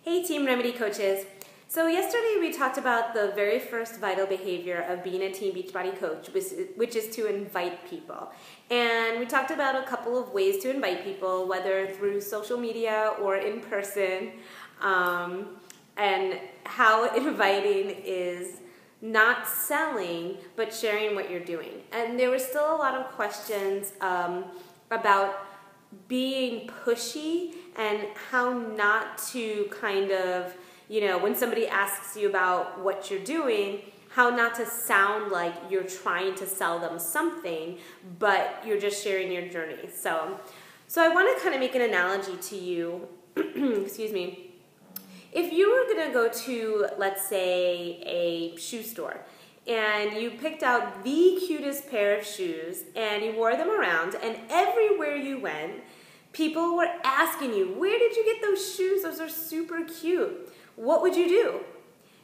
Hey Team Remedy coaches. So yesterday we talked about the very first vital behavior of being a Team Beachbody coach, which is to invite people. And we talked about a couple of ways to invite people, whether through social media or in person, and how inviting is not selling, but sharing what you're doing. And there were still a lot of questions about being pushy and how not to kind of, when somebody asks you about what you're doing, how not to sound like you're trying to sell them something, but you're just sharing your journey. So I want to kind of make an analogy to you, excuse me. If you were going to go to, let's say, a shoe store, and you picked out the cutest pair of shoes, and you wore them around, and everywhere you went, people were asking you, where did you get those shoes? Those are super cute. What would you do?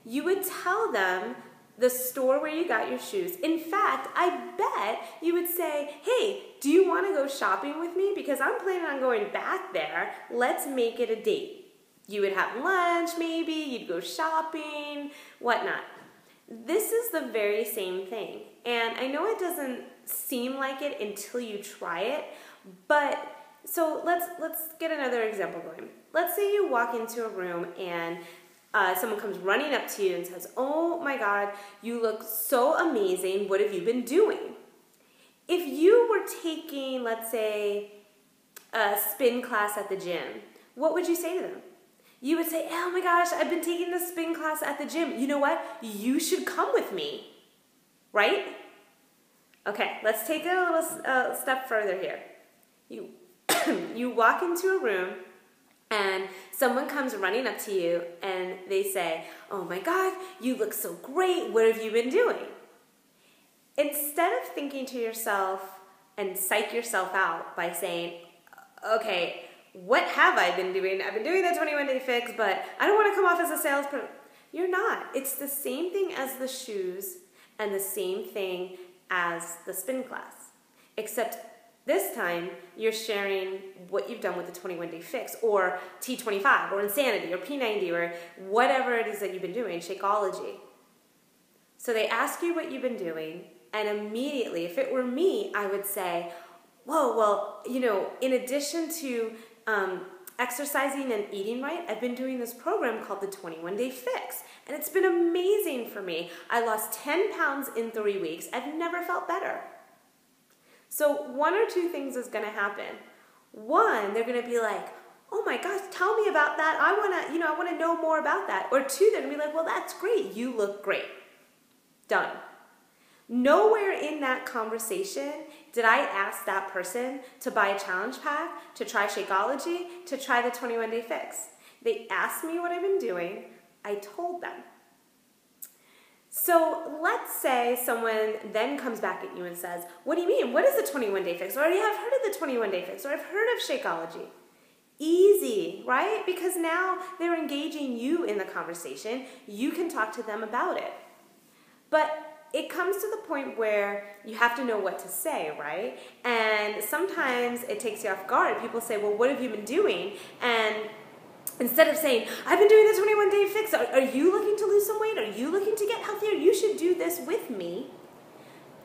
You would tell them the store where you got your shoes. In fact, I bet you would say, hey, do you want to go shopping with me? Because I'm planning on going back there. Let's make it a date. You would have lunch maybe, you'd go shopping, whatnot. This is the very same thing. And I know it doesn't seem like it until you try it, but so let's get another example going. Let's say you walk into a room and someone comes running up to you and says, oh my God, you look so amazing. What have you been doing? If you were taking, let's say, a spin class at the gym, what would you say to them? You would say, oh my gosh, I've been taking this spin class at the gym. You know what? You should come with me, right? Okay, let's take it a little step further here. You walk into a room and someone comes running up to you and they say, oh my God, you look so great. What have you been doing? Instead of thinking to yourself and psych yourself out by saying, okay, what have I been doing? I've been doing the 21-day fix, but I don't want to come off as a salesperson. You're not. It's the same thing as the shoes and the same thing as the spin class, except this time you're sharing what you've done with the 21-day fix or T25 or Insanity or P90 or whatever it is that you've been doing, Shakeology. So they ask you what you've been doing, and immediately, if it were me, I would say, whoa, well, in addition to exercising and eating right, I've been doing this program called the 21-Day Fix, and it's been amazing for me. I lost 10 pounds in 3 weeks. I've never felt better. So one or two things is going to happen. One, they're going to be like, oh my gosh, tell me about that. I want to know more about that. Or two, they're going to be like, well, that's great. You look great. Done. Nowhere in that conversation did I ask that person to buy a challenge pack, to try Shakeology, to try the 21-Day Fix. They asked me what I've been doing. I told them. So let's say someone then comes back at you and says, what do you mean? What is the 21-Day Fix? Or I have heard of the 21-Day Fix, or I've heard of Shakeology. Easy, right? Because now they're engaging you in the conversation. You can talk to them about it. But it comes to the point where you have to know what to say, right? And sometimes it takes you off guard. People say, well, what have you been doing? And instead of saying, I've been doing the 21-Day Fix, are you looking to lose some weight? Are you looking to get healthier? You should do this with me.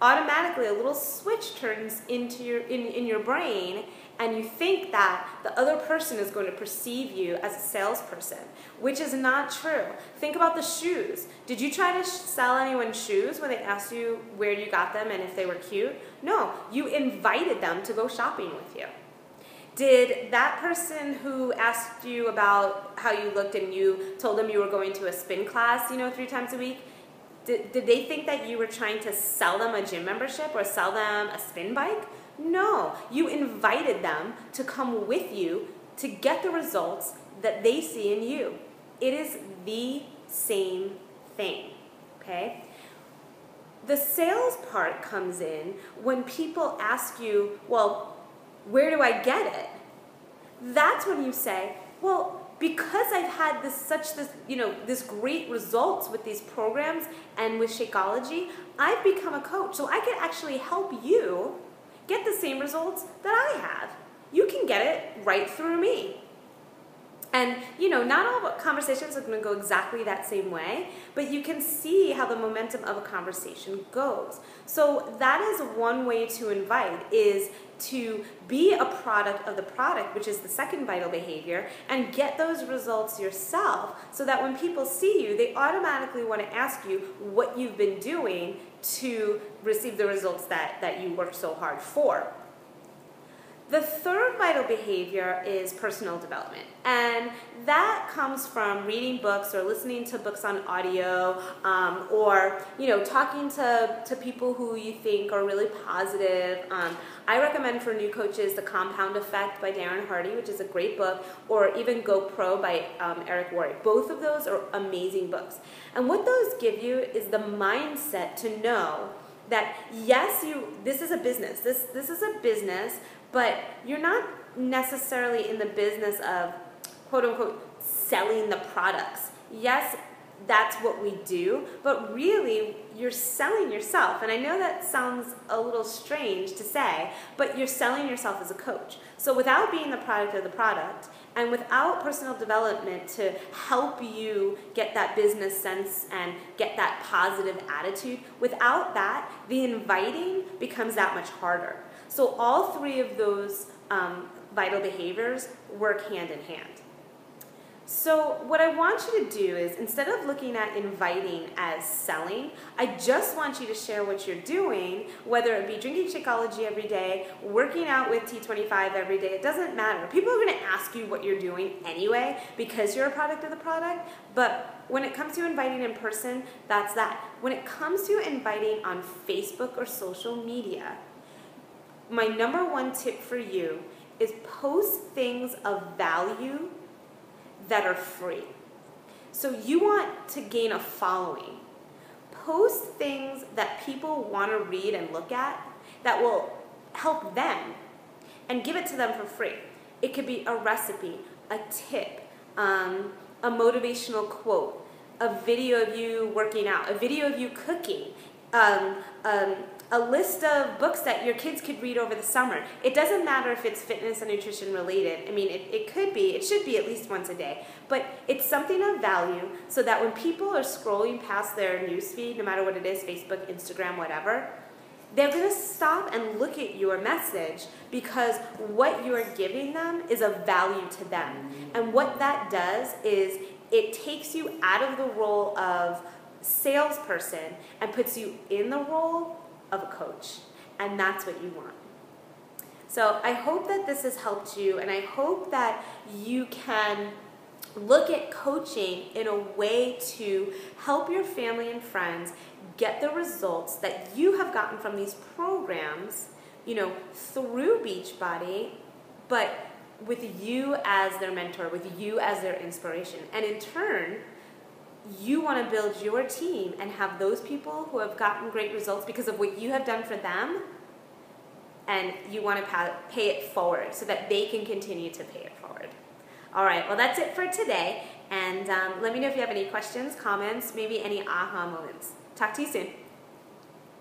Automatically, a little switch turns into in your brain, and you think that the other person is going to perceive you as a salesperson, which is not true. Think about the shoes. Did you try to sell anyone shoes when they asked you where you got them and if they were cute? No, you invited them to go shopping with you. Did that person who asked you about how you looked and you told them you were going to a spin class, 3 times a week, did they think that you were trying to sell them a gym membership or sell them a spin bike? No, you invited them to come with you to get the results that they see in you. It is the same thing, okay? The sales part comes in when people ask you, well, where do I get it? That's when you say, well, because I've had this great results with these programs and with Shakeology, I've become a coach, so I can actually help you get the same results that I have. You can get it right through me. And, you know, not all conversations are going to go exactly that same way, but you can see how the momentum of a conversation goes. So that is one way to invite, is to be a product of the product, which is the second vital behavior, and get those results yourself so that when people see you, they automatically want to ask you what you've been doing to receive the results that you worked so hard for. The third vital behavior is personal development, and that comes from reading books or listening to books on audio, or, you know, talking to people who you think are really positive. I recommend for new coaches The Compound Effect by Darren Hardy, which is a great book, or even Go Pro by Eric Worre. Both of those are amazing books. And what those give you is the mindset to know that, yes, this is a business. This is a business, but you're not necessarily in the business of, quote unquote, selling the products. Yes, that's what we do, but really you're selling yourself. And I know that sounds a little strange to say, but you're selling yourself as a coach. So without being the product of the product, and without personal development to help you get that business sense and get that positive attitude, without that, the inviting becomes that much harder. So all three of those vital behaviors work hand in hand. So what I want you to do is, instead of looking at inviting as selling, I just want you to share what you're doing, whether it be drinking Shakeology every day, working out with T25 every day. It doesn't matter. People are going to ask you what you're doing anyway because you're a product of the product, but when it comes to inviting in person, that's that. When it comes to inviting on Facebook or social media, my number one tip for you is post things of value that are free. So you want to gain a following. Post things that people want to read and look at that will help them, and give it to them for free. It could be a recipe, a tip, a motivational quote, a video of you working out, a video of you cooking, a list of books that your kids could read over the summer. It doesn't matter if it's fitness and nutrition related. I mean, it should be at least once a day. But it's something of value so that when people are scrolling past their newsfeed, no matter what it is, Facebook, Instagram, whatever, they're going to stop and look at your message because what you're giving them is of value to them. And what that does is it takes you out of the role of salesperson and puts you in the role of a coach, and that's what you want. So I hope that this has helped you, and I hope that you can look at coaching in a way to help your family and friends get the results that you have gotten from these programs, you know, through Beachbody, but with you as their mentor, with you as their inspiration. And in turn, you want to build your team and have those people who have gotten great results because of what you have done for them, and you want to pay it forward so that they can continue to pay it forward. All right, well, that's it for today, and let me know if you have any questions, comments, maybe any aha moments. Talk to you soon.